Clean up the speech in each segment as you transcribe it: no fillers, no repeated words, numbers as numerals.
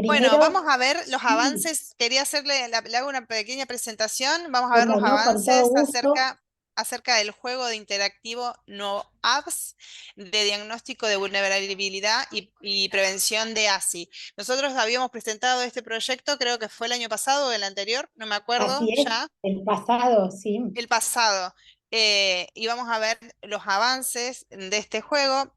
Bueno, Primero, vamos a ver los sí, avances. Quería le hago una pequeña presentación. Vamos a ver como los no, con todo avances gusto. acerca del juego de interactivo No Apps de diagnóstico de vulnerabilidad y prevención de ASI. Nosotros habíamos presentado este proyecto, creo que fue el año pasado o el anterior, no me acuerdo Así es, ya, el pasado, sí. el pasado. Y vamos a ver los avances de este juego.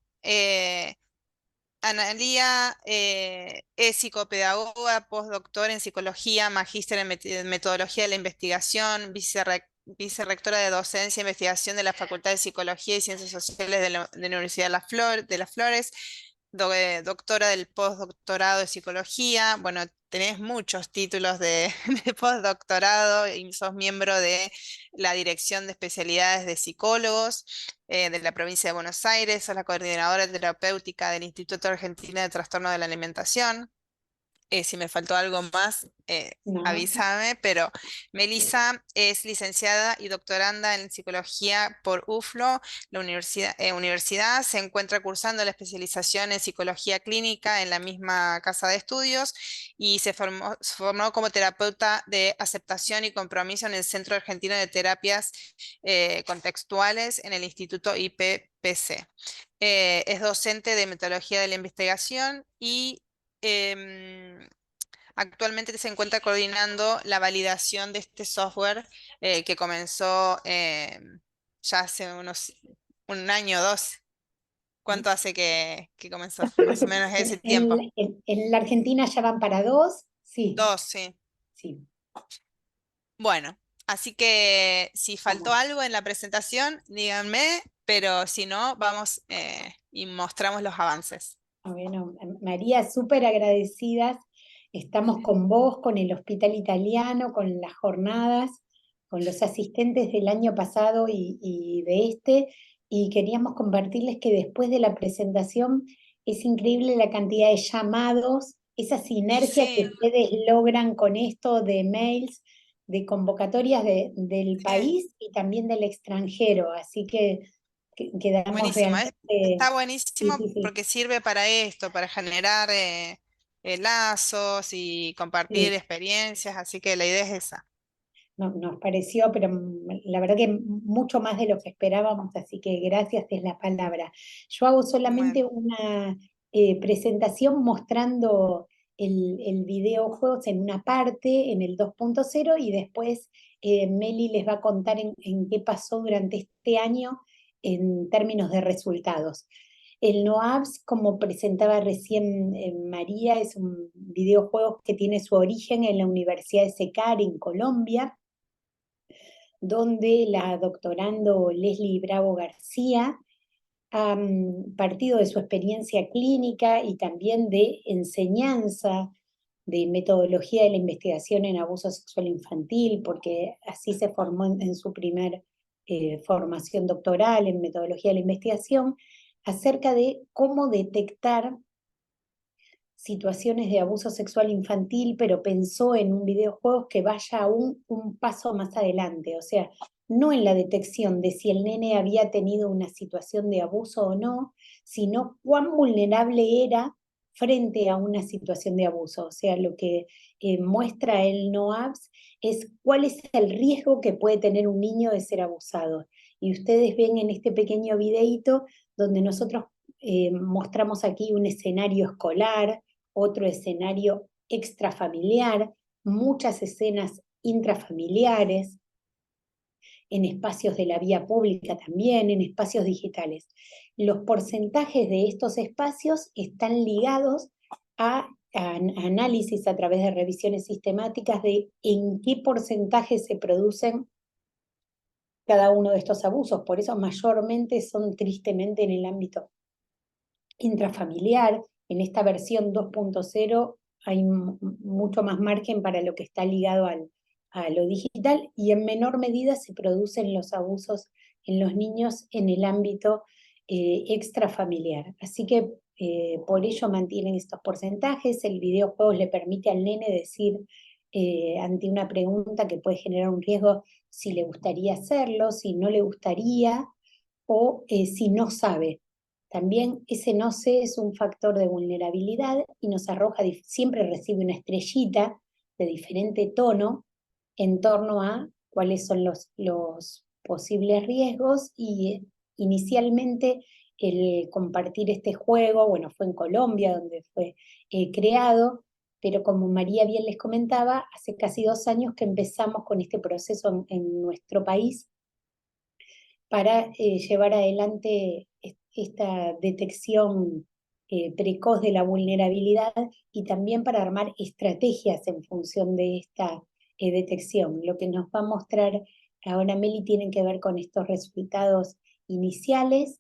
Analía es psicopedagoga, postdoctora en psicología, magíster en metodología de la investigación, vicerrectora de docencia e investigación de la Facultad de Psicología y Ciencias Sociales de la Universidad de Las Flores, doctora del postdoctorado de psicología. Bueno, tenés muchos títulos de, de postdoctorado y sos miembro de la Dirección de Especialidades de Psicólogos de la provincia de Buenos Aires, sos la coordinadora terapéutica del Instituto Argentino de Trastorno de la Alimentación. Si me faltó algo más, No, avísame, pero Melissa es licenciada y doctoranda en psicología por UFLO, la universidad, se encuentra cursando la especialización en psicología clínica en la misma casa de estudios y se formó como terapeuta de aceptación y compromiso en el Centro Argentino de Terapias Contextuales en el Instituto IPPC. Es docente de metodología de la investigación y em, actualmente se encuentra coordinando la validación de este software que comenzó ya hace un año o dos. ¿Cuánto hace que comenzó? Más o menos ese tiempo. en la Argentina ya van para dos, sí, Dos, sí. sí. Bueno, así que si faltó Vamos. algo en la presentación, díganme, pero si no, vamos y mostramos los avances. Bueno, María, súper agradecidas. Estamos con vos, con el Hospital Italiano, con las jornadas, con los asistentes del año pasado y de este, y queríamos compartirles que después de la presentación es increíble la cantidad de llamados, esa Y sinergia que sí, ustedes logran con esto de mails, de convocatorias del sí. país y también del extranjero. Así que quedamos Buenísimo, realmente... está Sí, buenísimo sí, sí. porque sirve para esto, para generar lazos y compartir Sí, experiencias, así que la idea es esa. nos pareció, pero la verdad que mucho más de lo que esperábamos, así que gracias es la palabra. Yo hago Bueno, solamente una presentación mostrando el videojuegos en una parte, en el 2.0, y después Meli les va a contar en qué pasó durante este año en términos de resultados. El NOABS, como presentaba recién María, es un videojuego que tiene su origen en la Universidad de SECAR en Colombia, donde la doctorando Leslie Bravo García ha partido de su experiencia clínica y también de enseñanza de metodología de la investigación en abuso sexual infantil, porque así se formó en su primer formación doctoral en metodología de la investigación, acerca de cómo detectar situaciones de abuso sexual infantil, pero pensó en un videojuego que vaya aún un paso más adelante, o sea, no en la detección de si el nene había tenido una situación de abuso o no, sino cuán vulnerable era frente a una situación de abuso. O sea, lo que muestra el NOABS es cuál es el riesgo que puede tener un niño de ser abusado. Y ustedes ven en este pequeño videíto donde nosotros mostramos aquí un escenario escolar, otro escenario extrafamiliar, muchas escenas intrafamiliares, en espacios de la vía pública también, en espacios digitales. Los porcentajes de estos espacios están ligados a análisis a través de revisiones sistemáticas de en qué porcentaje se producen cada uno de estos abusos. Por eso mayormente son tristemente en el ámbito intrafamiliar. En esta versión 2.0 hay mucho más margen para lo que está ligado a lo digital y en menor medida se producen los abusos en los niños en el ámbito extrafamiliar. Así que por ello mantienen estos porcentajes. El videojuego le permite al nene decir ante una pregunta que puede generar un riesgo si le gustaría hacerlo, si no le gustaría o si no sabe. También ese no sé es un factor de vulnerabilidad y nos arroja, siempre recibe una estrellita de diferente tono en torno a cuáles son los posibles riesgos y inicialmente el compartir este juego, bueno, fue en Colombia donde fue creado, pero como María bien les comentaba, hace casi 2 años que empezamos con este proceso en nuestro país para llevar adelante esta detección precoz de la vulnerabilidad y también para armar estrategias en función de esta detección. Lo que nos va a mostrar ahora Meli tiene que ver con estos resultados iniciales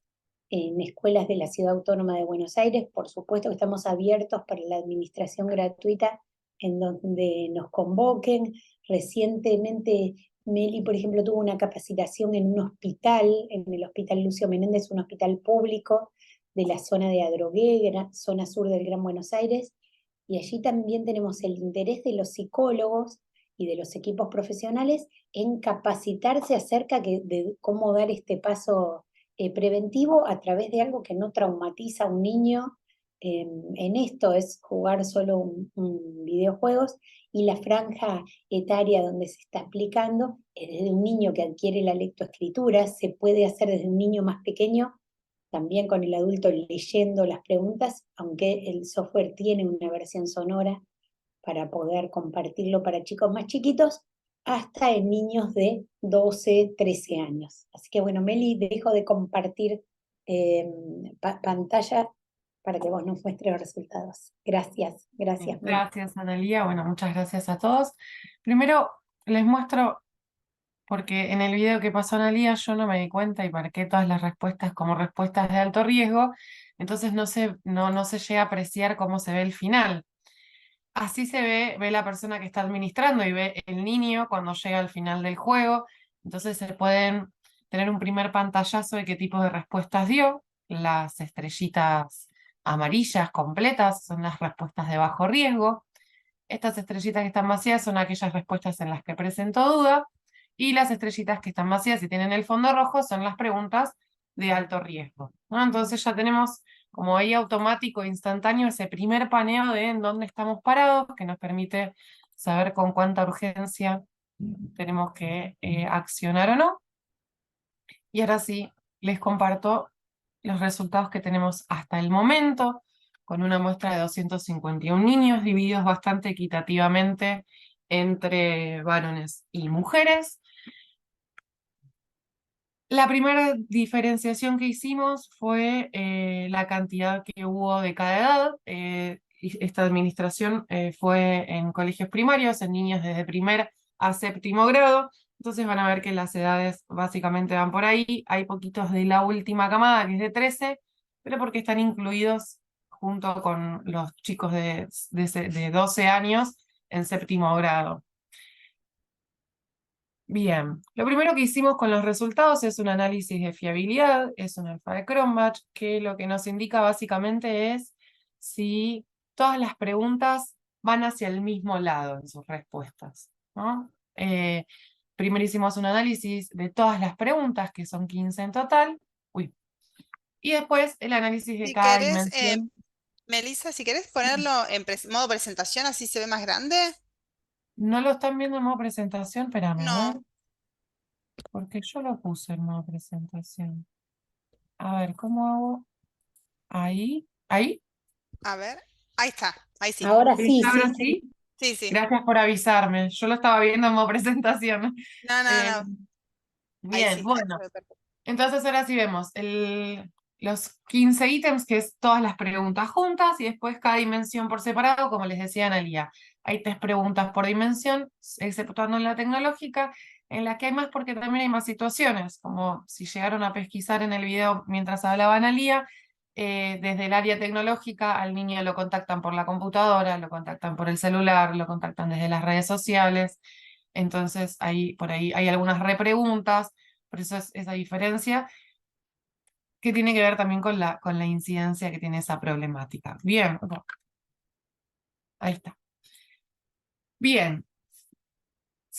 en escuelas de la Ciudad Autónoma de Buenos Aires. Por supuesto que estamos abiertos para la administración gratuita en donde nos convoquen. Recientemente Meli, por ejemplo, tuvo una capacitación en un hospital, en el Hospital Lucio Menéndez, un hospital público de la zona de Adrogué, zona sur del Gran Buenos Aires, y allí también tenemos el interés de los psicólogos y de los equipos profesionales en capacitarse acerca de cómo dar este paso preventivo a través de algo que no traumatiza a un niño. En esto es jugar solo un videojuegos y la franja etaria donde se está aplicando es desde un niño que adquiere la lectoescritura, se puede hacer desde un niño más pequeño, también con el adulto leyendo las preguntas, aunque el software tiene una versión sonora para poder compartirlo para chicos más chiquitos, hasta en niños de 12, 13 años. Así que bueno, Meli, dejo de compartir pantalla para que vos nos muestres los resultados. Gracias, gracias, Meli. Gracias, Analía. Bueno, muchas gracias a todos. Primero les muestro, porque en el video que pasó Analía yo no me di cuenta y marqué todas las respuestas como respuestas de alto riesgo, entonces no se llega a apreciar cómo se ve el final. Así se ve la persona que está administrando y ve el niño cuando llega al final del juego. Entonces se pueden tener un primer pantallazo de qué tipo de respuestas dio. Las estrellitas amarillas completas son las respuestas de bajo riesgo. Estas estrellitas que están vacías son aquellas respuestas en las que presentó duda. Y las estrellitas que están vacías y tienen el fondo rojo son las preguntas de alto riesgo, ¿no? Entonces ya tenemos como ahí automático, instantáneo, ese primer paneo de en dónde estamos parados, que nos permite saber con cuánta urgencia tenemos que accionar o no. Y ahora sí, les comparto los resultados que tenemos hasta el momento, con una muestra de 251 niños, divididos bastante equitativamente entre varones y mujeres. La primera diferenciación que hicimos fue la cantidad que hubo de cada edad. Y esta administración fue en colegios primarios, en niños desde primer a séptimo grado. Entonces van a ver que las edades básicamente van por ahí. Hay poquitos de la última camada, que es de 13, pero porque están incluidos junto con los chicos de 12 años en séptimo grado. Bien, lo primero que hicimos con los resultados es un análisis de fiabilidad, es un alfa de Cronbach, que lo que nos indica básicamente es si todas las preguntas van hacia el mismo lado en sus respuestas, ¿no? Primero hicimos un análisis de todas las preguntas, que son 15 en total, uy, y después el análisis de Si cada querés, dimensión. Melissa, si querés ponerlo en modo presentación, así se ve más grande. ¿No lo están viendo en modo presentación? Espérame, a ver, No, porque yo lo puse en modo presentación. A ver, ¿cómo hago? Ahí, ahí. a ver. Ahí está, ahí sí. Ahora sí, ¿Está ahora sí, sí. sí? Sí, sí. Gracias por avisarme. Yo lo estaba viendo como presentación. No, no, Eh, no. Ahí bien, sí, ahí se bueno. ve perfecto. Entonces ahora sí vemos los 15 ítems, que es todas las preguntas juntas, y después cada dimensión por separado, como les decía Analía. Hay 3 preguntas por dimensión, exceptuando en la tecnológica, en la que hay más porque también hay más situaciones, como si llegaron a pesquisar en el video mientras hablaba Analía, desde el área tecnológica al niño lo contactan por la computadora, lo contactan por el celular, lo contactan desde las redes sociales. Entonces por ahí hay algunas repreguntas, por eso es esa diferencia, que tiene que ver también con la incidencia que tiene esa problemática. Bien, ahí está. Bien,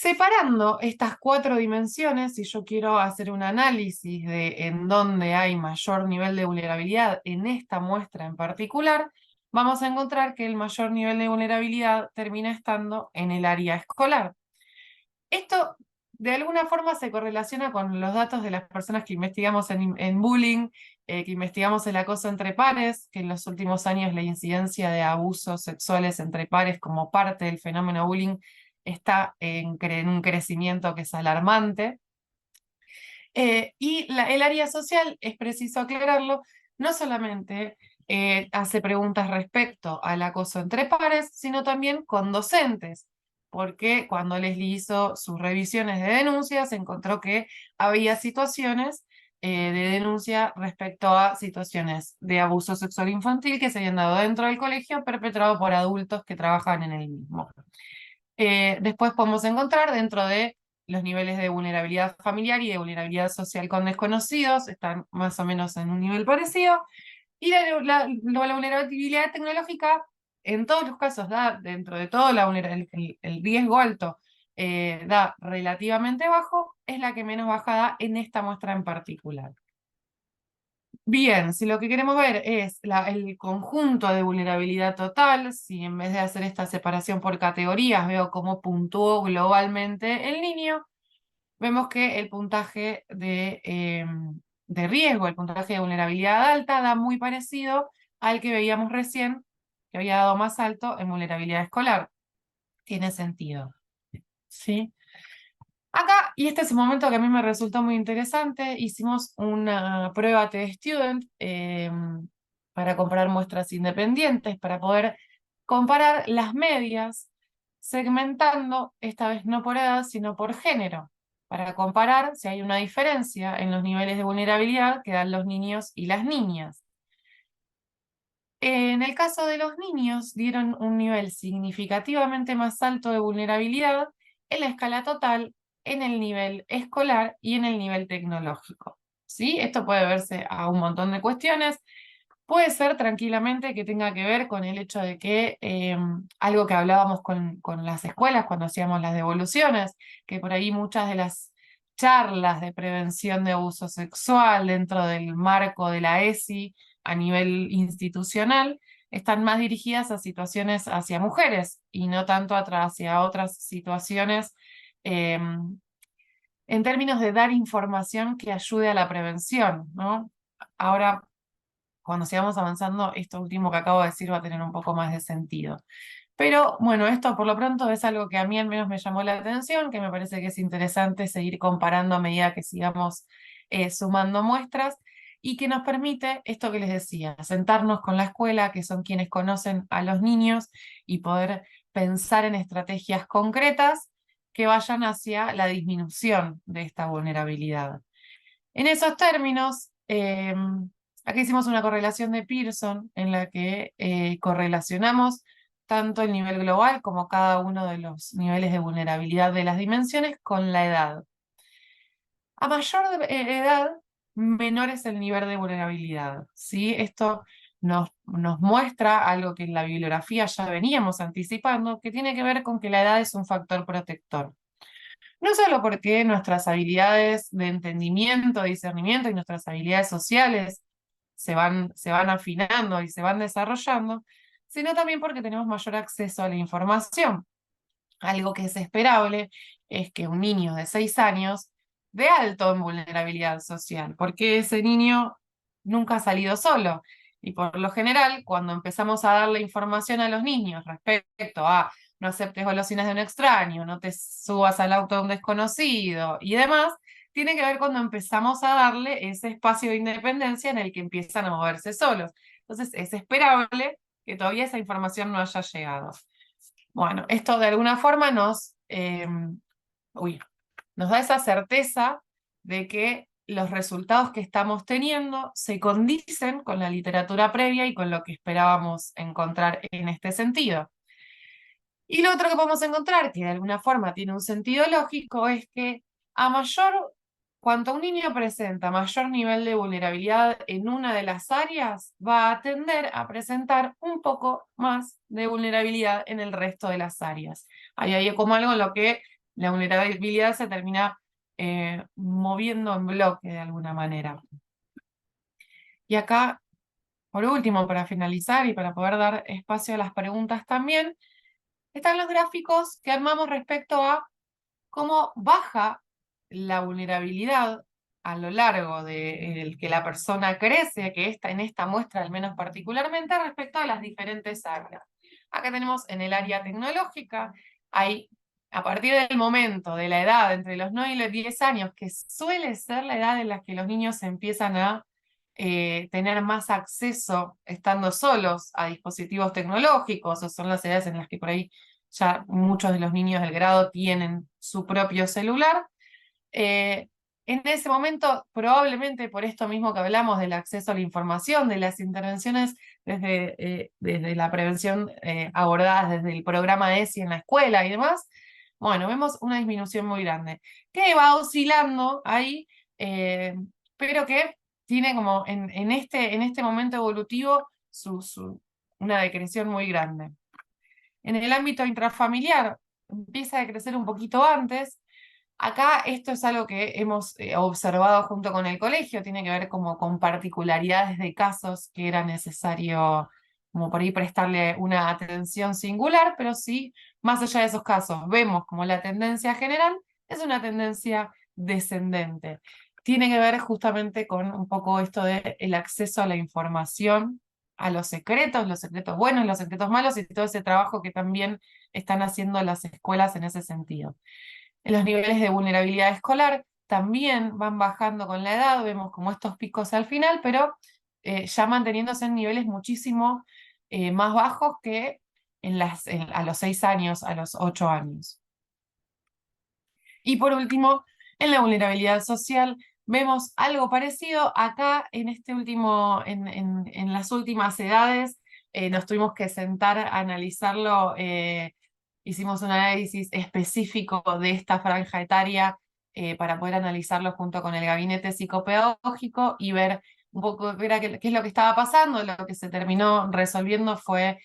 Separando estas 4 dimensiones, si yo quiero hacer un análisis de en dónde hay mayor nivel de vulnerabilidad en esta muestra en particular, vamos a encontrar que el mayor nivel de vulnerabilidad termina estando en el área escolar. Esto de alguna forma se correlaciona con los datos de las personas que investigamos en bullying, que investigamos el acoso entre pares, que en los últimos años la incidencia de abusos sexuales entre pares como parte del fenómeno bullying está en un crecimiento que es alarmante. Y el área social, es preciso aclararlo, no solamente hace preguntas respecto al acoso entre pares, sino también con docentes, porque cuando Leslie hizo sus revisiones de denuncias, encontró que había situaciones de denuncia respecto a situaciones de abuso sexual infantil que se habían dado dentro del colegio perpetrado por adultos que trabajan en el mismo. Después podemos encontrar dentro de los niveles de vulnerabilidad familiar y de vulnerabilidad social con desconocidos, están más o menos en un nivel parecido, y la vulnerabilidad tecnológica en todos los casos da, dentro de todo el riesgo alto, da relativamente bajo, es la que menos bajada en esta muestra en particular. Bien, si lo que queremos ver es el conjunto de vulnerabilidad total, si en vez de hacer esta separación por categorías veo cómo puntuó globalmente el niño, vemos que el puntaje de riesgo, el puntaje de vulnerabilidad alta, da muy parecido al que veíamos recién, que había dado más alto en vulnerabilidad escolar. Tiene sentido, ¿sí? Acá, y este es un momento que a mí me resultó muy interesante, hicimos una prueba T-Student para comparar muestras independientes, para poder comparar las medias, segmentando, esta vez no por edad, sino por género, para comparar si hay una diferencia en los niveles de vulnerabilidad que dan los niños y las niñas. En el caso de los niños, dieron un nivel significativamente más alto de vulnerabilidad en la escala total, en el nivel escolar y en el nivel tecnológico. ¿Sí? Esto puede verse a un montón de cuestiones. Puede ser tranquilamente que tenga que ver con el hecho de que algo que hablábamos con las escuelas cuando hacíamos las devoluciones, que por ahí muchas de las charlas de prevención de abuso sexual dentro del marco de la ESI a nivel institucional están más dirigidas a situaciones hacia mujeres y no tanto hacia otras situaciones en términos de dar información que ayude a la prevención, ¿no? Ahora, cuando sigamos avanzando, esto último que acabo de decir va a tener un poco más de sentido. Pero bueno, esto por lo pronto es algo que a mí al menos me llamó la atención, que me parece que es interesante seguir comparando a medida que sigamos sumando muestras y que nos permite, esto que les decía, sentarnos con la escuela, que son quienes conocen a los niños, y poder pensar en estrategias concretas que vayan hacia la disminución de esta vulnerabilidad. En esos términos, aquí hicimos una correlación de Pearson en la que correlacionamos tanto el nivel global como cada uno de los niveles de vulnerabilidad de las dimensiones con la edad. A mayor edad, menor es el nivel de vulnerabilidad, ¿sí? Esto nos muestra algo que en la bibliografía ya veníamos anticipando, que tiene que ver con que la edad es un factor protector. No solo porque nuestras habilidades de entendimiento, discernimiento y nuestras habilidades sociales se van afinando y se van desarrollando, sino también porque tenemos mayor acceso a la información. Algo que es esperable es que un niño de 6 años de alto en vulnerabilidad social, porque ese niño nunca ha salido solo. Y por lo general, cuando empezamos a darle información a los niños respecto a no aceptes golosinas de un extraño, no te subas al auto de un desconocido y demás, tiene que ver cuando empezamos a darle ese espacio de independencia en el que empiezan a moverse solos. Entonces es esperable que todavía esa información no haya llegado. Bueno, esto de alguna forma nos da esa certeza de que los resultados que estamos teniendo se condicen con la literatura previa y con lo que esperábamos encontrar en este sentido. Y lo otro que podemos encontrar, que de alguna forma tiene un sentido lógico, es que cuanto un niño presenta mayor nivel de vulnerabilidad en una de las áreas, va a tender a presentar un poco más de vulnerabilidad en el resto de las áreas. Ahí hay como algo en lo que la vulnerabilidad se termina moviendo en bloque de alguna manera. Y acá, por último, para finalizar y para poder dar espacio a las preguntas también, están los gráficos que armamos respecto a cómo baja la vulnerabilidad a lo largo de que la persona crece, que en esta muestra al menos particularmente, respecto a las diferentes áreas. Acá tenemos en el área tecnológica, hay a partir del momento de la edad entre los 9 y los 10 años, que suele ser la edad en la que los niños empiezan a tener más acceso estando solos a dispositivos tecnológicos, o son las edades en las que por ahí ya muchos de los niños del grado tienen su propio celular. En ese momento, probablemente por esto mismo que hablamos del acceso a la información, de las intervenciones desde la prevención abordadas desde el programa ESI en la escuela y demás, bueno, vemos una disminución muy grande, que va oscilando ahí, pero que tiene como en este momento evolutivo una decreción muy grande. En el ámbito intrafamiliar empieza a crecer un poquito antes. Acá esto es algo que hemos observado junto con el colegio, tiene que ver como con particularidades de casos que era necesario como por ahí prestarle una atención singular, pero sí, más allá de esos casos, vemos como la tendencia general es una tendencia descendente. Tiene que ver justamente con un poco esto del acceso a la información, a los secretos buenos, los secretos malos y todo ese trabajo que también están haciendo las escuelas en ese sentido. Los niveles de vulnerabilidad escolar también van bajando con la edad, vemos como estos picos al final, pero ya manteniéndose en niveles muchísimo más bajos que a los 6 años, a los 8 años. Y por último, en la vulnerabilidad social vemos algo parecido acá en las últimas edades. Nos tuvimos que sentar a analizarlo, hicimos un análisis específico de esta franja etaria para poder analizarlo junto con el gabinete psicopedagógico y ver un poco qué es lo que estaba pasando. Lo que se terminó resolviendo fue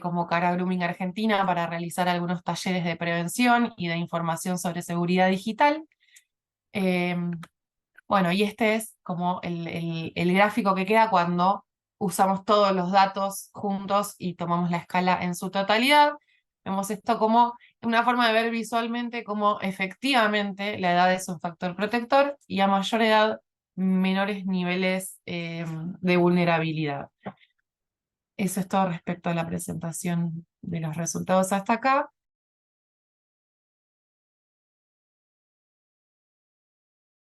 convocar a Grooming Argentina para realizar algunos talleres de prevención y de información sobre seguridad digital. Bueno, y este es como el gráfico que queda cuando usamos todos los datos juntos y tomamos la escala en su totalidad. Vemos esto como una forma de ver visualmente cómo efectivamente la edad es un factor protector y a mayor edad, menores niveles de vulnerabilidad. Eso es todo respecto a la presentación de los resultados hasta acá.